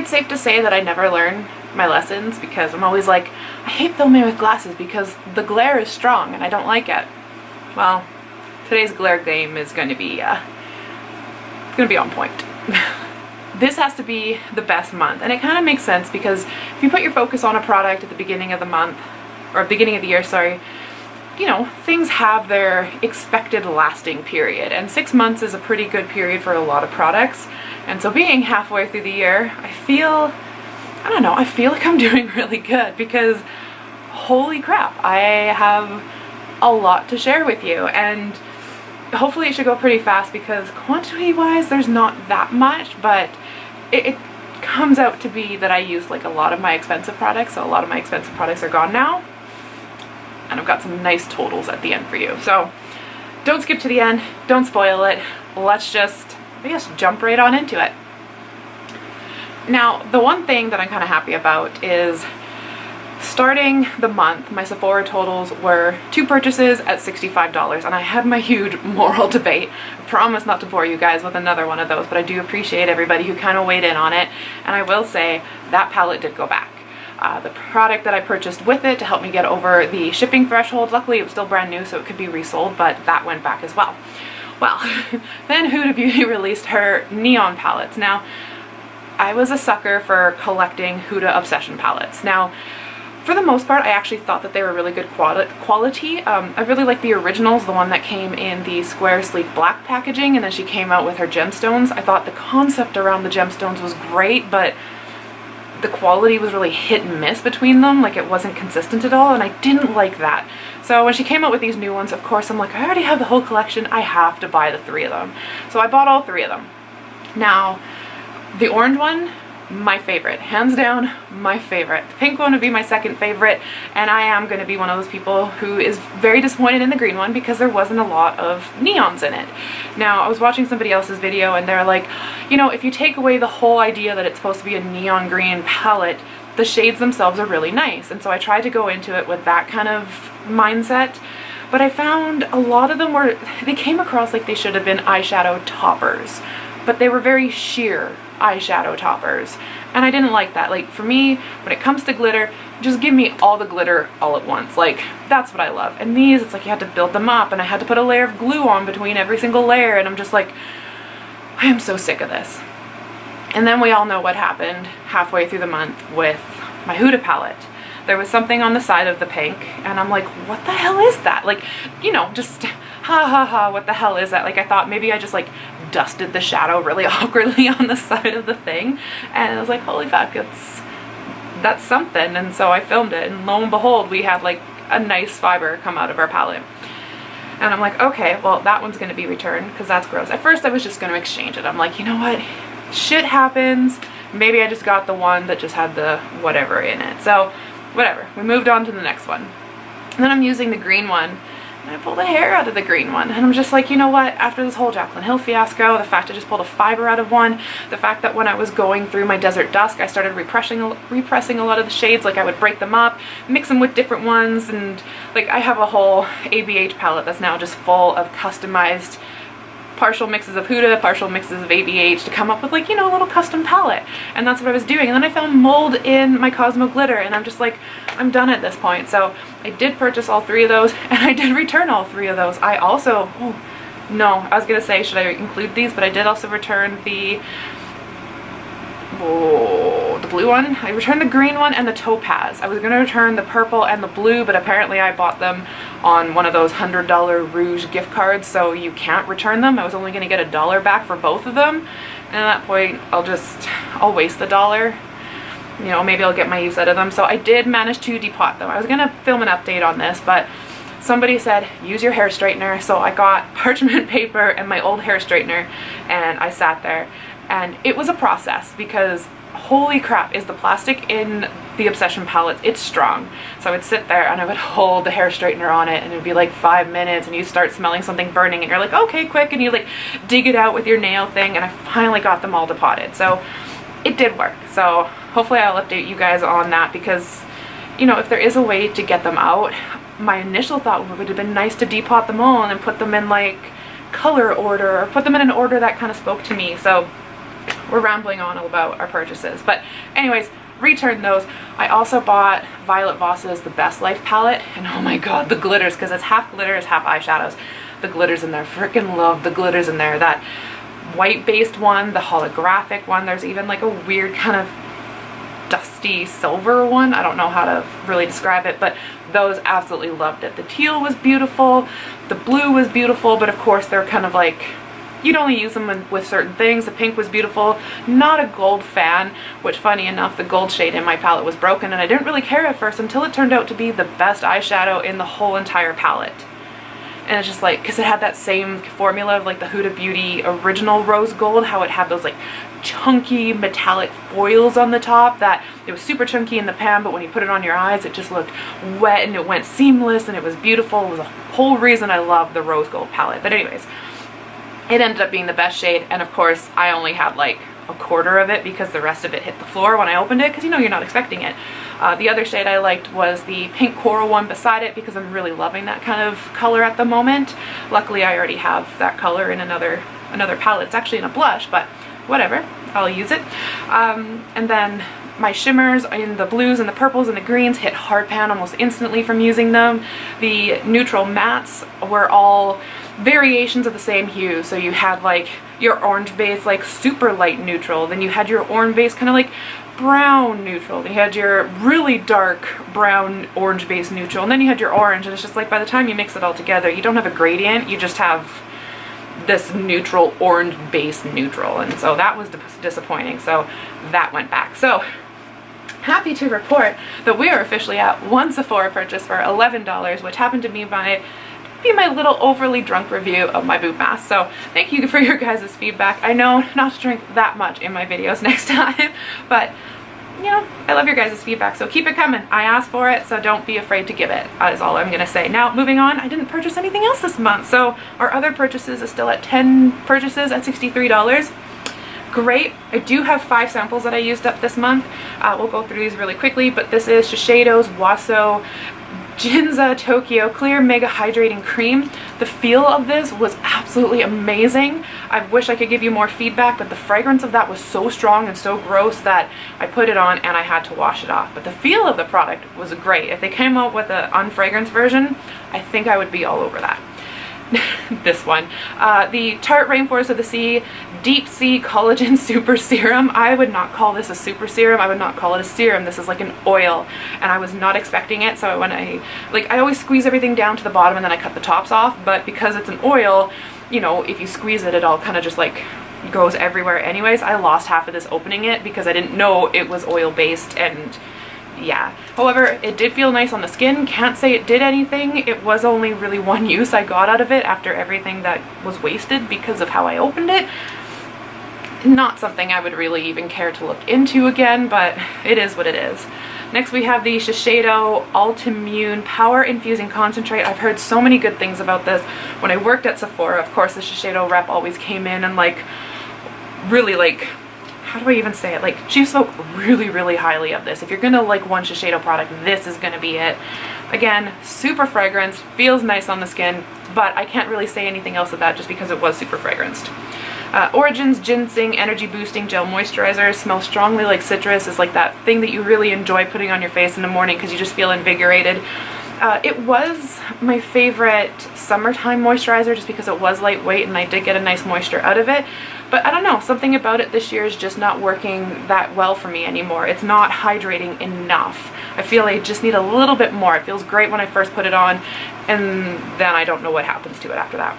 it's safe to say that I never learn my lessons because I'm always like, I hate filming with glasses because the glare is strong and I don't like it. Well, today's glare game is going to be on point. This has to be the best month, and it kind of makes sense because if you put your focus on a product at the beginning of the month, or beginning of the year, sorry, you know, things have their expected lasting period, and 6 months is a pretty good period for a lot of products. And so being halfway through the year, I feel like I'm doing really good because holy crap, I have a lot to share with you, and hopefully it should go pretty fast because quantity wise there's not that much, but it comes out to be that I use like a lot of my expensive products, so a lot of my expensive products are gone now, and I've got some nice totals at the end for you. So don't skip to the end, don't spoil it, let's just, I guess, jump right on into it. Now, the one thing that I'm kind of happy about is starting the month, my Sephora totals were 2 purchases at $65, and I had my huge moral debate. I promise not to bore you guys with another one of those, but I do appreciate everybody who kind of weighed in on it, and I will say that palette did go back. The product that I purchased with it to help me get over the shipping threshold, luckily it was still brand new so it could be resold, but that went back as well. Well, then Huda Beauty released her neon palettes. Now, I was a sucker for collecting Huda Obsession palettes. Now, for the most part, I actually thought that they were really good quality. I really like the originals, the one that came in the square, sleek black packaging, and then she came out with her gemstones. I thought the concept around the gemstones was great, but the quality was really hit and miss between them. Like, it wasn't consistent at all, and I didn't like that. So when she came out with these new ones, of course, I'm like, I already have the whole collection. I have to buy the 3 of them. So I bought all 3 of them. Now, the orange one, my favorite, hands down, my favorite. The pink one would be my second favorite, and I am going to be one of those people who is very disappointed in the green one because there wasn't a lot of neons in it. Now, I was watching somebody else's video and they're like, you know, if you take away the whole idea that it's supposed to be a neon green palette, the shades themselves are really nice. And so I tried to go into it with that kind of mindset, but I found a lot of them they came across like they should have been eyeshadow toppers, but they were very sheer eyeshadow toppers, and I didn't like that. Like, for me, when it comes to glitter, just give me all the glitter all at once. Like, that's what I love. And these, it's like you had to build them up, and I had to put a layer of glue on between every single layer, and I'm just like, I am so sick of this. And then we all know what happened halfway through the month with my Huda palette. There was something on the side of the pink, and I'm like, what the hell is that? Like, you know, just what the hell is that? Like, I thought maybe I just like dusted the shadow really awkwardly on the side of the thing, and I was like, holy fuck, that's something. And so I filmed it, and lo and behold, we had like a nice fiber come out of our palette. And I'm like, okay, well, that one's gonna be returned because that's gross. At first I was just gonna exchange it. I'm like, you know what, shit happens, maybe I just got the one that just had the whatever in it. So whatever, we moved on to the next one, and then I'm using the green one, and I pulled a hair out of the green one, and I'm just like, you know what, after this whole Jaclyn Hill fiasco, the fact I just pulled a fiber out of one, the fact that when I was going through my Desert Dusk, I started repressing a lot of the shades, like I would break them up, mix them with different ones, and like I have a whole ABH palette that's now just full of customized partial mixes of Huda, partial mixes of ABH to come up with, like, you know, a little custom palette. And that's what I was doing. And then I found mold in my Cosmo glitter, and I'm just like, I'm done at this point. So I did purchase all 3 of those, and I did return all 3 of those. I also, I was gonna say, should I include these? But I did also return the blue one. I returned the green one and the topaz. I was gonna return the purple and the blue, but apparently I bought them on one of those $100 Rouge gift cards, so you can't return them. I was only gonna get $1 back for both of them, and at that point I'll waste the $1. You know, maybe I'll get my use out of them. So I did manage to depot them. I was gonna film an update on this, but somebody said use your hair straightener, so I got parchment paper and my old hair straightener, and I sat there, and it was a process because holy crap, is the plastic in the Obsession palette, it's strong. So I would sit there and I would hold the hair straightener on it, and it would be like 5 minutes, and you start smelling something burning, and you're like, okay, quick, and you like dig it out with your nail thing, and I finally got them all depotted. So it did work. So hopefully I'll update you guys on that, because, you know, if there is a way to get them out, my initial thought would have been nice to depot them all and then put them in like color order, or put them in an order that kind of spoke to me. So we're rambling on about our purchases. But anyways, returned those. I also bought Violet Voss's The Best Life palette, and oh my god, the glitters, because it's half glitters, half eyeshadows. The glitters in there, freaking love the glitters in there. That white based one, the holographic one, there's even like a weird kind of dusty silver one. I don't know how to really describe it, but those, absolutely loved it. The teal was beautiful, the blue was beautiful, but of course they're kind of like, you'd only use them with certain things. The pink was beautiful. Not a gold fan, which funny enough, the gold shade in my palette was broken, and I didn't really care at first until it turned out to be the best eyeshadow in the whole entire palette. And it's just like, because it had that same formula of like the Huda Beauty original rose gold, how it had those like chunky metallic foils on the top, that it was super chunky in the pan, but when you put it on your eyes it just looked wet and it went seamless and it was beautiful. It was a whole reason I love the rose gold palette. But anyways, it ended up being the best shade, and of course I only had like a quarter of it because the rest of it hit the floor when I opened it, because you know, you're not expecting it. The other shade I liked was the pink coral one beside it, because I'm really loving that kind of color at the moment. Luckily I already have that color in another palette. It's actually in a blush, but whatever, I'll use it. And then my shimmers in the blues and the purples and the greens hit hard pan almost instantly from using them. The neutral mattes were all variations of the same hue. So you had like your orange base, like super light neutral, then you had your orange base kind of like brown neutral, then you had your really dark brown orange base neutral, and then you had your orange, and it's just like by the time you mix it all together, you don't have a gradient, you just have this neutral orange base neutral, and so that was disappointing, so that went back. So happy to report that we are officially at one Sephora purchase for $11, which happened to be my little overly drunk review of my boob mask. So thank you for your guys' feedback. I know not to drink that much in my videos next time, but you know, I love your guys' feedback, so keep it coming. I asked for it, so don't be afraid to give it, is all I'm gonna say. Now, moving on, I didn't purchase anything else this month, so our other purchases is still at 10 purchases at $63. Great. I do have 5 samples that I used up this month. We'll go through these really quickly, but this is Shiseido's Waso Ginza Tokyo Clear Mega Hydrating Cream. The feel of this was absolutely amazing. I wish I could give you more feedback, but the fragrance of that was so strong and so gross that I put it on and I had to wash it off. But the feel of the product was great. If they came out with an unfragranced version, I think I would be all over that. This one, the Tarte Rainforest of the Sea Deep Sea Collagen Super Serum. I would not call this a super serum. I would not call it a serum. This is like an oil, and I was not expecting it. So when I always squeeze everything down to the bottom and then I cut the tops off, but because it's an oil, you know, if you squeeze it, it all kind of just like goes everywhere anyways. I lost half of this opening it because I didn't know it was oil based, and yeah. However, it did feel nice on the skin. Can't say it did anything. It was only really one use I got out of it after everything that was wasted because of how I opened it. Not something I would really even care to look into again, but it is what it is. Next we have the Shiseido Altimmune Power Infusing Concentrate. I've heard so many good things about this. When I worked at Sephora, of course, the Shiseido rep always came in and like really like, how do I even say it? Like, she spoke really, really highly of this. If you're gonna like one Shiseido product, this is gonna be it. Again, super fragranced, feels nice on the skin, but I can't really say anything else of that just because it was super fragranced. Origins Ginseng Energy Boosting Gel Moisturizer. Smells strongly like citrus. Is like that thing that you really enjoy putting on your face in the morning because you just feel invigorated. It was my favorite summertime moisturizer just because it was lightweight and I did get a nice moisture out of it. But I don't know, something about it this year is just not working that well for me anymore. It's not hydrating enough. I feel I just need a little bit more. It feels great when I first put it on, and then I don't know what happens to it after that.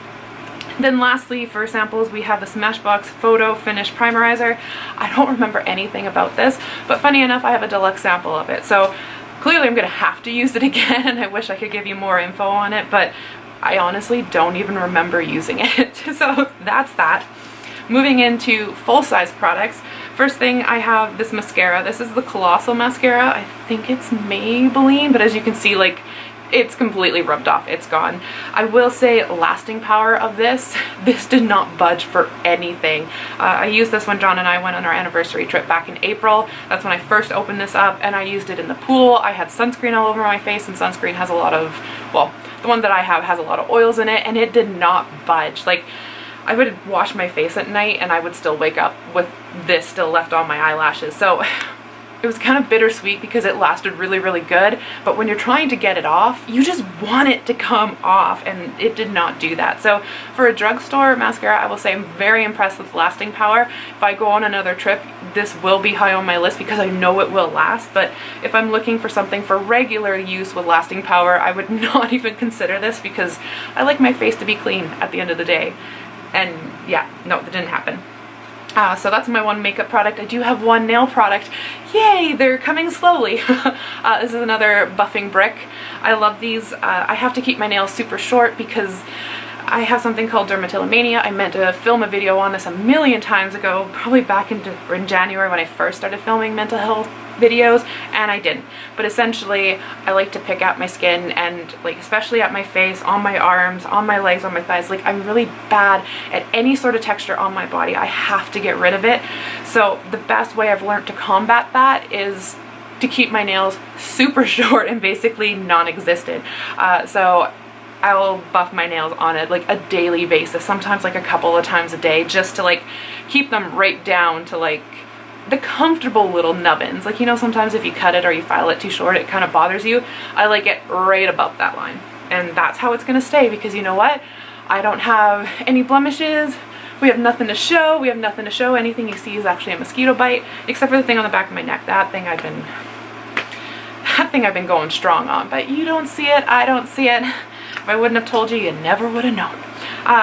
Then lastly, for samples, we have the Smashbox Photo Finish Primerizer. I don't remember anything about this, but funny enough, I have a deluxe sample of it. So clearly I'm going to have to use it again. I wish I could give you more info on it, but I honestly don't even remember using it. So that's that. Moving into full-size products. First thing, I have this mascara. This is the Colossal Mascara. I think it's Maybelline, but as you can see, like, it's completely rubbed off. It's gone. I will say lasting power of this did not budge for anything. I used this when John and I went on our anniversary trip back in April. That's when I first opened this up, and I used it in the pool. I had sunscreen all over my face, and sunscreen has a lot of, well, the one that I have has a lot of oils in it, and it did not budge. Like, I would wash my face at night and I would still wake up with this still left on my eyelashes. So it was kind of bittersweet because it lasted really, really good, but when you're trying to get it off, you just want it to come off, and it did not do that. So for a drugstore mascara, I will say I'm very impressed with lasting power. If I go on another trip, this will be high on my list because I know it will last, but if I'm looking for something for regular use with lasting power, I would not even consider this because I like my face to be clean at the end of the day. And yeah, no, that didn't happen. So that's my one makeup product. I do have one nail product. Yay, they're coming slowly. This is another buffing brick. I love these. I have to keep my nails super short because I have something called dermatillomania. I meant to film a video on this a million times ago, probably back in January when I first started filming mental health videos, and I didn't. But essentially, I like to pick at my skin, and like especially at my face, on my arms, on my legs, on my thighs. Like I'm really bad at any sort of texture on my body. I have to get rid of it. So the best way I've learned to combat that is to keep my nails super short and basically non-existent. So I will buff my nails on it like a daily basis, sometimes like a couple of times a day, just to like keep them right down to like the comfortable little nubbins. Like, you know, sometimes if you cut it or you file it too short, it kind of bothers you. I like it right above that line, and that's how it's gonna stay because you know what? I don't have any blemishes. We have nothing to show. We have nothing to show. Anything you see is actually a mosquito bite, except for the thing on the back of my neck. That thing I've been going strong on, but you don't see it. I don't see it. If I wouldn't have told you, you never would have known.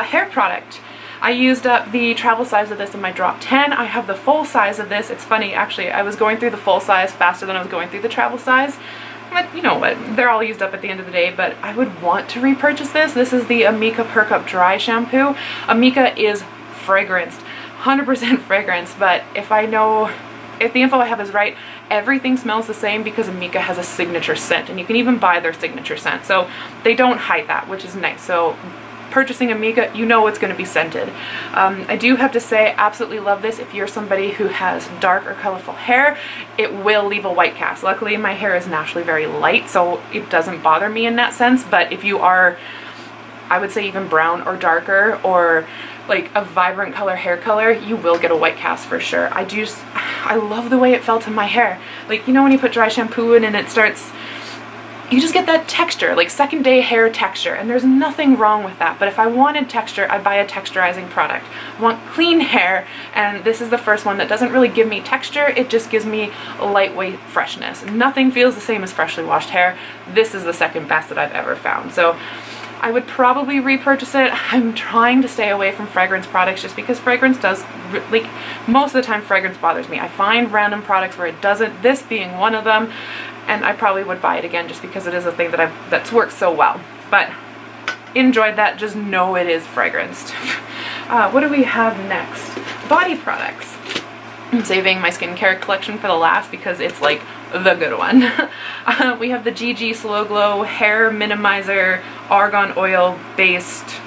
Hair product. I used up the travel size of this in my drop 10. I have the full size of this. It's funny, actually, I was going through the full size faster than I was going through the travel size. But you know what, they're all used up at the end of the day, but I would want to repurchase this. This is the Amika Perk Up Dry Shampoo. Amika is fragranced, 100% fragrance, but if the info I have is right, everything smells the same because Amika has a signature scent, and you can even buy their signature scent. So they don't hide that, which is nice. So purchasing Amika, you know it's going to be scented. I do have to say, absolutely love this. If you're somebody who has dark or colorful hair, it will leave a white cast. Luckily, my hair is naturally very light, so it doesn't bother me in that sense. But if you are, I would say even brown or darker or like a vibrant hair color, you will get a white cast for sure. I love the way it felt in my hair. Like, you know when you put dry shampoo in and it starts, you just get that texture, like second day hair texture, and there's nothing wrong with that. But if I wanted texture, I'd buy a texturizing product. I want clean hair, and this is the first one that doesn't really give me texture, it just gives me a lightweight freshness. Nothing feels the same as freshly washed hair. This is the second best that I've ever found. So I would probably repurchase it. I'm trying to stay away from fragrance products just because fragrance does, like, most of the time fragrance bothers me. I find random products where it doesn't, this being one of them, and I probably would buy it again just because it is a thing that's worked so well. But enjoyed that, just know it is fragranced. What do we have next? Body products. I'm saving my skincare collection for the last because it's like the good one. We have the GG Slow Glow Hair Minimizer Argan Oil Based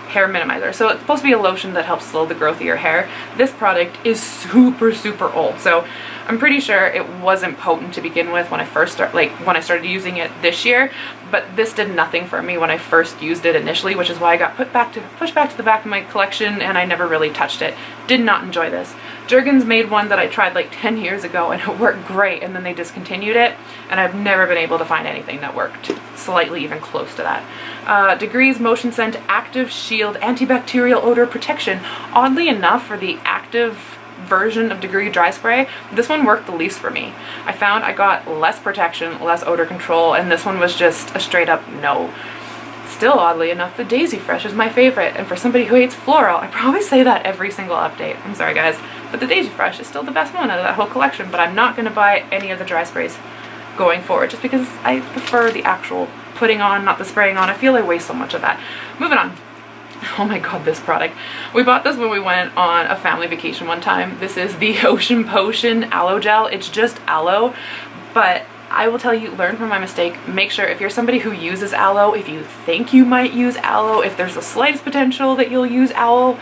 hair minimizer. So it's supposed to be a lotion that helps slow the growth of your hair. This product is super, super old. So I'm pretty sure it wasn't potent to begin with when I started using it this year, but this did nothing for me when I first used it initially, which is why I got pushed back to the back of my collection and I never really touched it. Did not enjoy this. Jergens made one that I tried like 10 years ago and it worked great, and then they discontinued it, and I've never been able to find anything that worked slightly even close to that. Degrees Motion Scent Active Shield Antibacterial Odor Protection. Oddly enough, for the active version of Degree Dry Spray, this one worked the least for me. I found I got less protection, less odor control, and this one was just a straight up no. Still, oddly enough, the Daisy Fresh is my favorite, and for somebody who hates floral, I probably say that every single update. I'm sorry guys, but the Daisy Fresh is still the best one out of that whole collection, but I'm not going to buy any of the dry sprays going forward just because I prefer the actual putting on, not the spraying on. I feel I waste so much of that. Moving on. Oh my god, this product. We bought this when we went on a family vacation one time. This is the Ocean Potion Aloe Gel. It's just aloe, but I will tell you, learn from my mistake. Make sure if you're somebody who uses aloe, if you think you might use aloe, if there's the slightest potential that you'll use aloe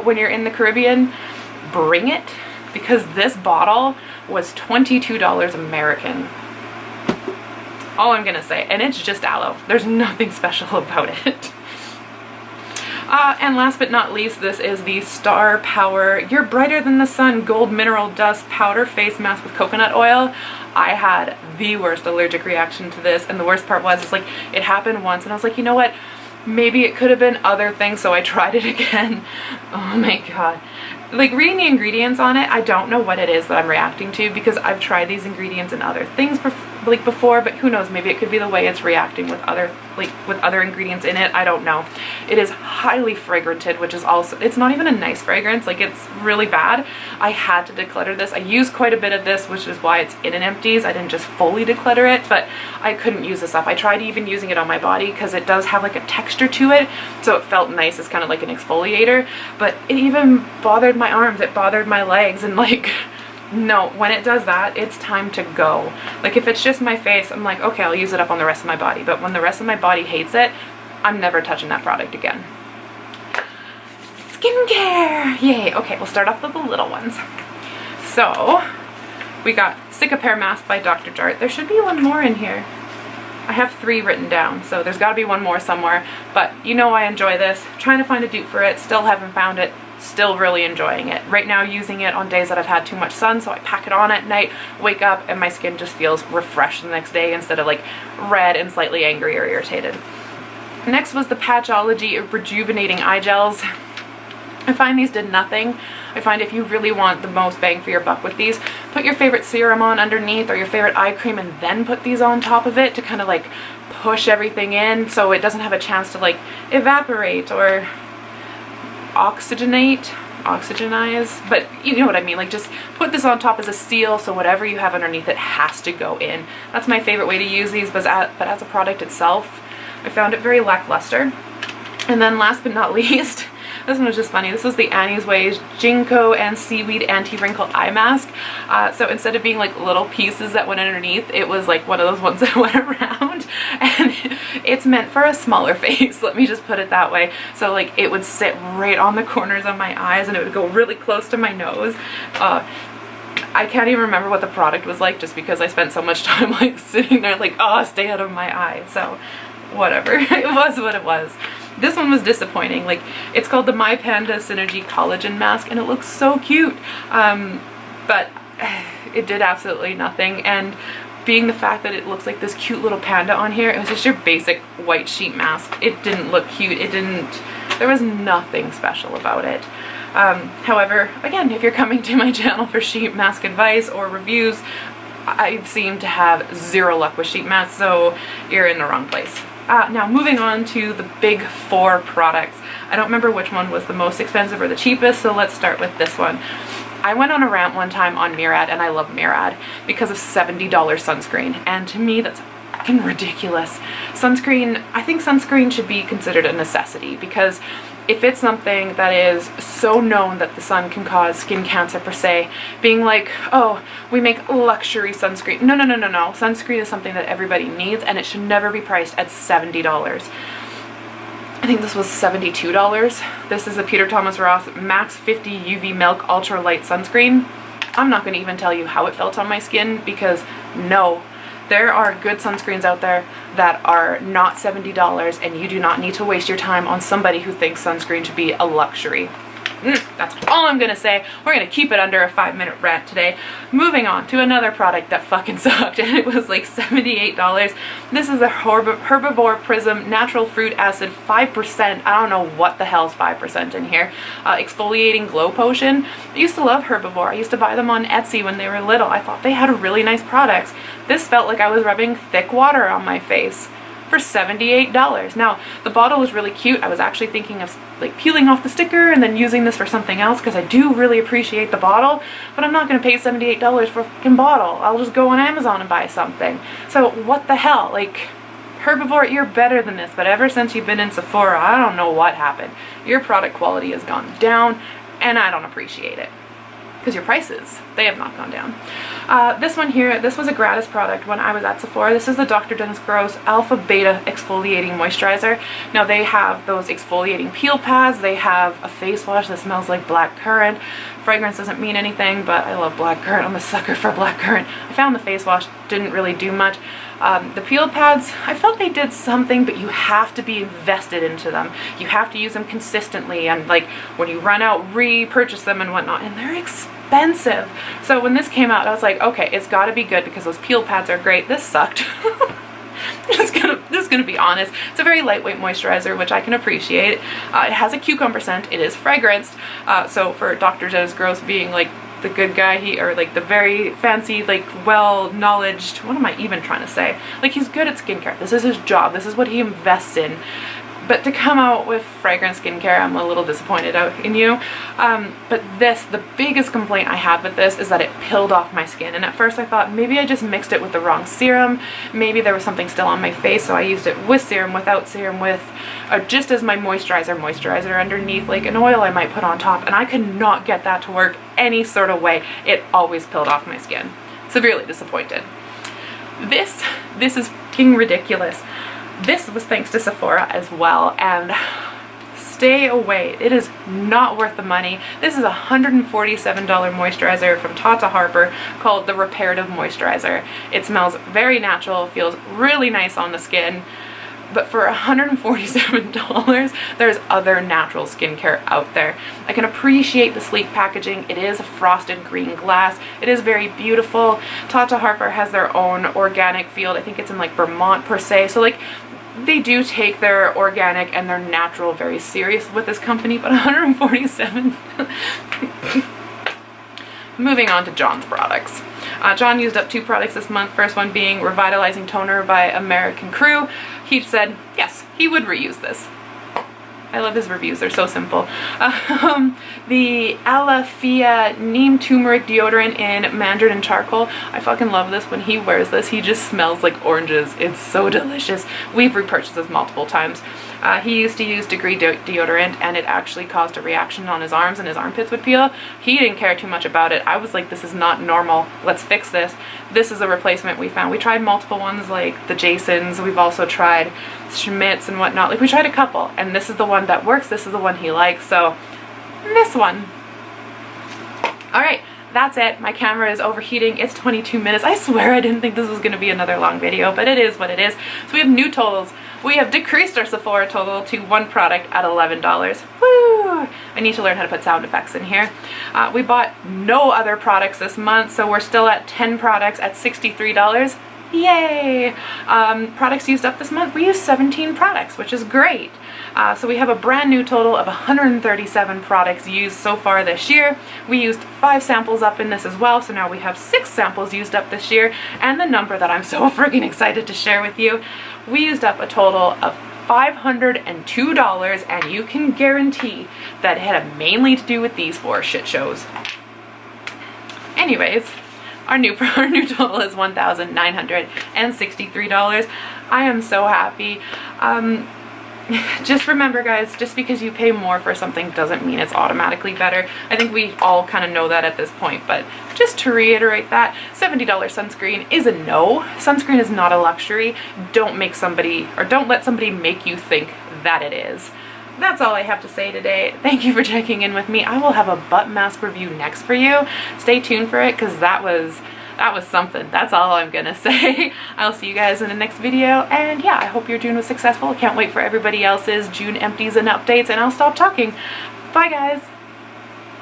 when you're in the Caribbean, bring it, because this bottle was $22 American. All I'm gonna say, and it's just aloe. There's nothing special about it. And last but not least, this is the Star Power You're Brighter Than the Sun Gold Mineral Dust Powder Face Mask with Coconut Oil. I had the worst allergic reaction to this, and the worst part was, like, it happened once, and I was like, you know what? Maybe it could have been other things, so I tried it again. Oh my god. Like, reading the ingredients on it, I don't know what it is that I'm reacting to, because I've tried these ingredients in other things before, but who knows, maybe it could be the way it's reacting with other ingredients in it. I don't know. It is highly fragranted, which is also, it's not even a nice fragrance, like, it's really bad. I had to declutter this. I used quite a bit of this, which is why it's in an Empties. I didn't just fully declutter it, but I couldn't use this up. I tried even using it on my body because it does have like a texture to it, so it felt nice. It's kind of like an exfoliator, but it even bothered my arms, it bothered my legs, and like, no, when it does that, it's time to go. Like, if it's just my face, I'm like, okay, I'll use it up on the rest of my body, but when the rest of my body hates it, I'm never touching that product again. Skincare! Yay! Okay, we'll start off with the little ones. So, we got Cicapair Mask by Dr. Jart. There should be one more in here. I have 3 written down, so there's gotta be one more somewhere, but you know I enjoy this. Trying to find a dupe for it, still haven't found it. Still really enjoying it. Right now using it on days that I've had too much sun, so I pack it on at night, wake up, and my skin just feels refreshed the next day instead of like red and slightly angry or irritated. Next was the Patchology Rejuvenating Eye Gels. I find these did nothing. I find if you really want the most bang for your buck with these, put your favorite serum on underneath or your favorite eye cream and then put these on top of it to kind of like push everything in so it doesn't have a chance to like evaporate or oxygenize, but you know what I mean, like just put this on top as a seal so whatever you have underneath it has to go in. That's my favorite way to use these, but as a product itself, I found it very lackluster. And then last but not least, this one was just funny. This was the Annie's Ways Ginkgo and Seaweed Anti-Wrinkle Eye Mask. So instead of being like little pieces that went underneath, it was like one of those ones that went around. And it's meant for a smaller face, let me just put it that way. So like it would sit right on the corners of my eyes and it would go really close to my nose. I can't even remember what the product was like just because I spent so much time like sitting there like, oh, stay out of my eye. So whatever, it was what it was. This one was disappointing. Like, it's called the My Panda Synergy Collagen Mask and it looks so cute, but it did absolutely nothing. And being the fact that it looks like this cute little panda on here, it was just your basic white sheet mask. It didn't look cute. There was nothing special about it. However, again, if you're coming to my channel for sheet mask advice or reviews, I seem to have zero luck with sheet masks, so you're in the wrong place. Now moving on to the big 4 products. I don't remember which one was the most expensive or the cheapest, so let's start with this one. I went on a rant one time on Murad, and I love Murad because of $70 sunscreen, and to me that's fucking ridiculous. Sunscreen, I think sunscreen should be considered a necessity because if it's something that is so known that the sun can cause skin cancer per se, being like, oh, we make luxury sunscreen. No. Sunscreen is something that everybody needs and it should never be priced at $70. I think this was $72. This is a Peter Thomas Roth Max 50 UV Milk Ultra Light Sunscreen. I'm not going to even tell you how it felt on my skin because no. There are good sunscreens out there that are not $70 and you do not need to waste your time on somebody who thinks sunscreen should be a luxury. That's all I'm gonna say. We're gonna keep it under a 5-minute rant today. Moving on to another product that fucking sucked and it was like $78. This is a Herbivore Prism Natural Fruit Acid 5%. I don't know what the hell's 5% in here. Exfoliating Glow Potion. I used to love Herbivore. I used to buy them on Etsy when they were little. I thought they had really nice products. This felt like I was rubbing thick water on my face for $78. Now, the bottle was really cute. I was actually thinking of like peeling off the sticker and then using this for something else because I do really appreciate the bottle, but I'm not going to pay $78 for a fucking bottle. I'll just go on Amazon and buy something. So what the hell? Like, Herbivore, you're better than this, but ever since you've been in Sephora, I don't know what happened. Your product quality has gone down and I don't appreciate it. Because your prices, they have not gone down. This one here, this was a gratis product when I was at Sephora. This is the Dr. Dennis Gross Alpha Beta Exfoliating Moisturizer. Now they have those exfoliating peel pads. They have a face wash that smells like black currant. Fragrance doesn't mean anything, but I love black currant. I'm a sucker for black currant. I found the face wash didn't really do much. The peel pads, I felt they did something, but you have to be invested into them. You have to use them consistently, and like when you run out, repurchase them and whatnot, and they're expensive. So when this came out, I was like, okay, it's got to be good because those peel pads are great. This sucked. Just gonna be honest. It's a very lightweight moisturizer, which I can appreciate. It has a cucumber scent. It is fragranced. So for Dr. Dennis Gross being like the good guy, or like the very fancy, like well-knowledged, what am I even trying to say? Like, he's good at skincare. This is his job. This is what he invests in. But to come out with fragrant skincare, I'm a little disappointed out in you. But the biggest complaint I had with this is that it peeled off my skin. And at first I thought maybe I just mixed it with the wrong serum. Maybe there was something still on my face, so I used it with serum, without serum, with, or just as my moisturizer underneath, like an oil I might put on top. And I could not get that to work any sort of way. It always peeled off my skin. Severely disappointed. This is fucking ridiculous. This was thanks to Sephora as well, and stay away. It is not worth the money. This is a $147 moisturizer from Tata Harper called the Reparative Moisturizer. It smells very natural, feels really nice on the skin, but for $147, there's other natural skincare out there. I can appreciate the sleek packaging. It is a frosted green glass. It is very beautiful. Tata Harper has their own organic field. I think it's in like Vermont per se. So like, they do take their organic and their natural very serious with this company, but 147. Moving on to John's products. John used up 2 products this month. First one being Revitalizing Toner by American Crew. He said, yes, he would reuse this. I love his reviews, they're so simple. The Alafia Neem Turmeric Deodorant in Mandarin and Charcoal. I fucking love this. When he wears this, he just smells like oranges. It's so delicious. We've repurchased this multiple times. He used to use Degree deodorant, and it actually caused a reaction on his arms, and his armpits would peel. He didn't care too much about it. I was like, this is not normal. Let's fix this. This is a replacement we found. We tried multiple ones like the Jasons. We've also tried Schmidt's and whatnot. Like, we tried a couple, and this is the one that works. This is the one he likes. So this one. All right. That's it. My camera is overheating. It's 22 minutes. I swear I didn't think this was going to be another long video, but it is what it is. So we have new totals. We have decreased our Sephora total to 1 product at $11. Woo! I need to learn how to put sound effects in here. We bought no other products this month, so we're still at 10 products at $63. Yay! Products used up this month. We used 17 products, which is great. So we have a brand new total of 137 products used so far this year. We used 5 samples up in this as well, so now we have 6 samples used up this year. And the number that I'm so freaking excited to share with you, we used up a total of $502, and you can guarantee that it had mainly to do with these 4 shit shows. Anyways, our new total is $1,963. I am so happy. Just remember, guys, just because you pay more for something doesn't mean it's automatically better. I think we all kind of know that at this point, but just to reiterate that, $70 sunscreen is a no. Sunscreen is not a luxury. Don't let somebody make you think that it is. That's all I have to say today. Thank you for checking in with me. I will have a butt mask review next for you. Stay tuned for it, because that was something. That's all I'm gonna say. I'll see you guys in the next video, and yeah, I hope your June was successful. I can't wait for everybody else's June empties and updates, and I'll stop talking. Bye, guys.